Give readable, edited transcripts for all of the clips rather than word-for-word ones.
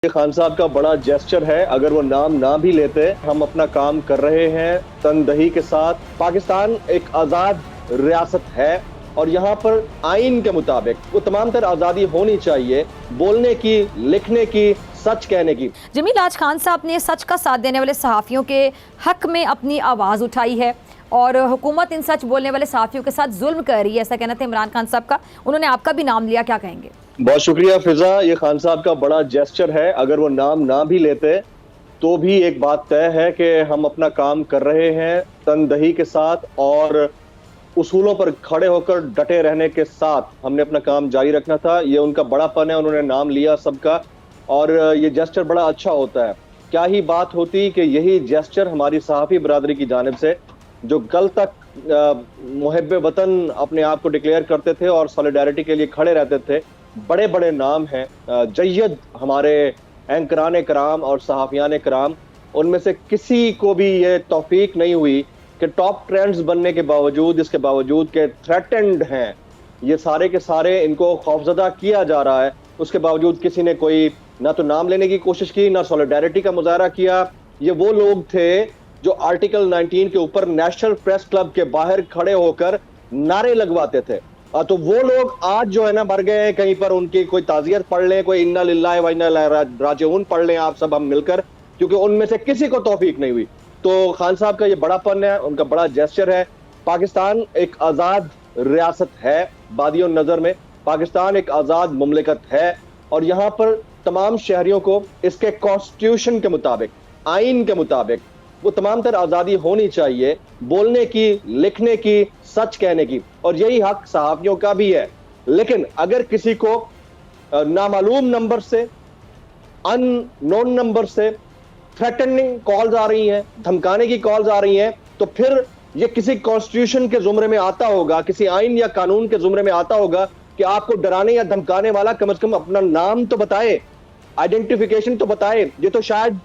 یہ خان صاحب کا بڑا جیسچر ہے، اگر وہ نام نہ بھی لیتے ہم اپنا کام کر رہے ہیں تندہی کے ساتھ۔ پاکستان ایک آزاد ریاست ہے اور یہاں پر آئین کے مطابق وہ تمام تر آزادی ہونی چاہیے، بولنے کی، لکھنے کی، سچ کہنے کی۔ جمیل، آج خان صاحب نے سچ کا ساتھ دینے والے صحافیوں کے حق میں اپنی آواز اٹھائی ہے اور حکومت ان سچ بولنے والے صحافیوں کے ساتھ ظلم کر رہی ہے، ایسا کہنا تھا عمران خان صاحب کا۔ انہوں نے آپ کا بھی نام لیا، کیا کہیں گے؟ بہت شکریہ فضا، یہ خان صاحب کا بڑا جیسچر ہے، اگر وہ نام نہ بھی لیتے تو بھی ایک بات طے ہے کہ ہم اپنا کام کر رہے ہیں تندہی کے ساتھ اور اصولوں پر کھڑے ہو کر ڈٹے رہنے کے ساتھ ہم نے اپنا کام جاری رکھنا تھا۔ یہ ان کا بڑا پن ہے، انہوں نے نام لیا سب کا اور یہ جیسچر بڑا اچھا ہوتا ہے۔ کیا ہی بات ہوتی کہ یہی جیسچر ہماری صحافی برادری کی جانب سے جو کل تک محب وطن اپنے آپ کو ڈکلیئر کرتے تھے اور سولیڈیرٹی کے لیے کھڑے رہتے تھے، بڑے بڑے نام ہیں، جید ہمارے اینکران کرام اور صحافیان کرام، ان میں سے کسی کو بھی یہ توفیق نہیں ہوئی کہ ٹاپ ٹرینڈز بننے کے باوجود، اس کے باوجود کہ تھریٹنڈ ہیں یہ سارے کے سارے، ان کو خوفزدہ کیا جا رہا ہے، اس کے باوجود کسی نے کوئی نہ تو نام لینے کی کوشش کی، نہ سولیڈیرٹی کا مظاہرہ کیا۔ یہ وہ لوگ تھے جو آرٹیکل 19 کے اوپر نیشنل پریس کلب کے باہر کھڑے ہو کر نعرے لگواتے تھے، تو وہ لوگ آج جو ہے نا مر گئے ہیں کہیں پر، ان کی کوئی تعزیت پڑھ لیں، کوئی انا للہ و انا الیہ راجعون پڑھ لیں آپ سب ہم مل کر، کیونکہ ان میں سے کسی کو توفیق نہیں ہوئی۔ تو خان صاحب کا یہ بڑا پن ہے، ان کا بڑا جیسچر ہے۔ پاکستان ایک آزاد ریاست ہے، بادی النظر میں پاکستان ایک آزاد مملکت ہے اور یہاں پر تمام شہریوں کو اس کے کانسٹیٹیوشن کے مطابق، آئین کے مطابق وہ تمام تر آزادی ہونی چاہیے، بولنے کی، لکھنے کی، سچ کہنے کی، اور یہی حق صحافیوں کا بھی ہے۔ لیکن اگر کسی کو نامعلوم نمبر سے، ان نون نمبر سے تھریٹننگ کالز آ رہی ہیں، دھمکانے کی کالز آ رہی ہیں، تو پھر یہ کسی کانسٹیٹیوشن کے زمرے میں آتا ہوگا، کسی آئین یا قانون کے زمرے میں آتا ہوگا کہ آپ کو ڈرانے یا دھمکانے والا کم از کم اپنا نام تو بتائے، آئیڈینٹیفیکیشن تو بتائے۔ یہ تو شاید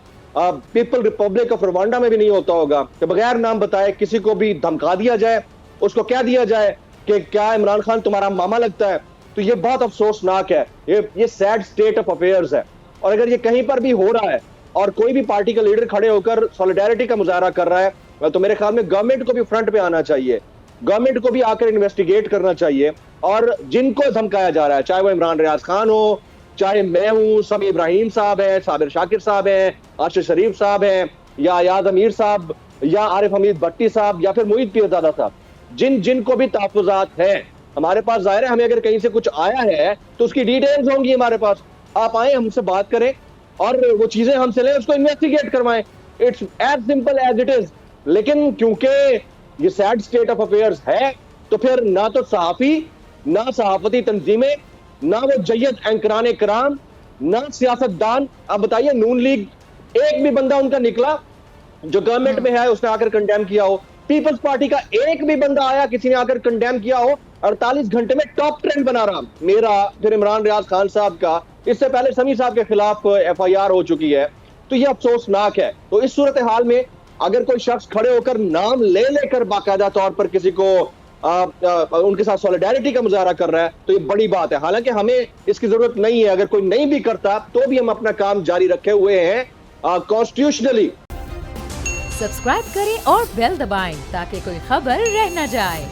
پیپل ریپبلک آف روانڈا میں بھی نہیں ہوتا ہوگا کہ بغیر نام بتائے کسی کو بھی دھمکا دیا جائے، اس کو کہہ دیا جائے کہ کیا عمران خان تمہارا ماما لگتا ہے۔ تو یہ بہت افسوسناک ہے، یہ سیڈ سٹیٹ آف افیئرز ہے۔ اور اگر یہ کہیں پر بھی ہو رہا ہے اور کوئی بھی پارٹی کا لیڈر کھڑے ہو کر سولیڈیرٹی کا مظاہرہ کر رہا ہے، تو میرے خیال میں گورنمنٹ کو بھی فرنٹ پہ آنا چاہیے، گورنمنٹ کو بھی آ کر انویسٹیگیٹ کرنا چاہیے، اور جن کو دھمکایا جا رہا ہے، چاہے وہ عمران ریاض خان ہو، چاہے میں ہوں، سمیع ابراہیم صاحب ہیں، صابر شاکر صاحب ہیں، عاشق شریف صاحب ہیں، یا ایاز امیر صاحب، یا عارف حمید بٹی صاحب، یا پھر معید پیرزادہ صاحب، جن کو بھی تحفظات ہیں ہمارے پاس، ظاہر ہے ہمیں اگر کہیں سے کچھ آیا ہے تو اس کی ڈیٹیلز ہوں گی ہمارے پاس، آپ آئیں ہم سے بات کریں اور وہ چیزیں ہم سے لیں، اس کو انویسٹیگیٹ کروائیں، it's as simple as it is. لیکن کیونکہ یہ سیڈ سٹیٹ آف افیئرز ہے، تو پھر نہ تو صحافی، نہ صحافتی تنظیمیں، نہ وہ جید اینکران کرام، نہ سیاستدان، اب بتائیے نون لیگ ایک بھی بندہ ان کا نکلا جو گورنمنٹ میں ہے اس نے آ کر کنڈیم کیا ہو، پیپلز پارٹی کا ایک بھی بندہ آیا کسی نے آ کر کنڈیم کیا ہو، 48 گھنٹے میں ٹاپ ٹرینڈ بنا رہا، میرا، پھر عمران ریاض خان صاحب کا، اس سے پہلے سمیع صاحب کے خلاف FIR ہو چکی ہے۔ تو یہ افسوسناک ہے۔ تو اس صورتحال میں اگر کوئی شخص کھڑے ہو کر نام لے کر باقاعدہ طور پر کسی کو ان کے ساتھ سولیڈیرٹی کا مظاہرہ کر رہا ہے تو یہ بڑی بات ہے، حالانکہ ہمیں اس کی ضرورت نہیں ہے، اگر کوئی نہیں بھی کرتا تو بھی ہم اپنا کام جاری رکھے ہوئے ہیں کانسٹیٹیوشنلی۔ سبسکرائب کریں اور بیل دبائیں تاکہ کوئی خبر رہ نہ جائے۔